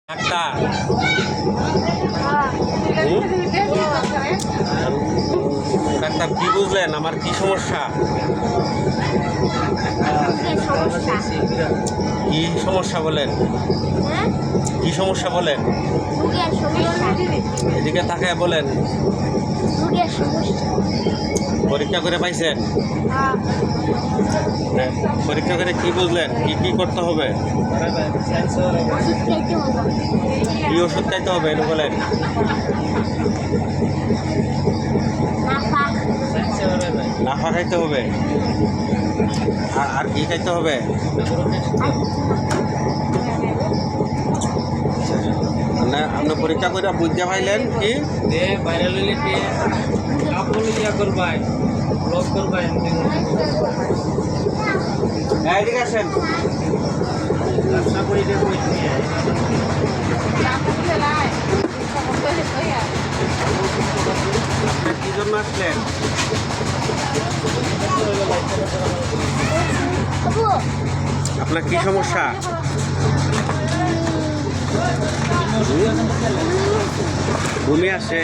Doctor doctor কি বুঝলেন আমার কি সমস্যা? কি সমস্যা বলেন? কি সমস্যা বলেন? এদিকে তাকায় বলেন। পরীক্ষা করে পাইছেন? পরীক্ষা করে কি বুঝলেন? কি কি করতে হবে? কি ওষুধ খাইতে হবে এটা বলেন। নাফা খাইতে হবে। আর কি খাইতে হবে? আপনি পরীক্ষা করে বুঝতে পাইলেন কি? এদিকে আসেন। আপনি কি জন্য আসলেন? আপনার কি সমস্যা? বমি আসে?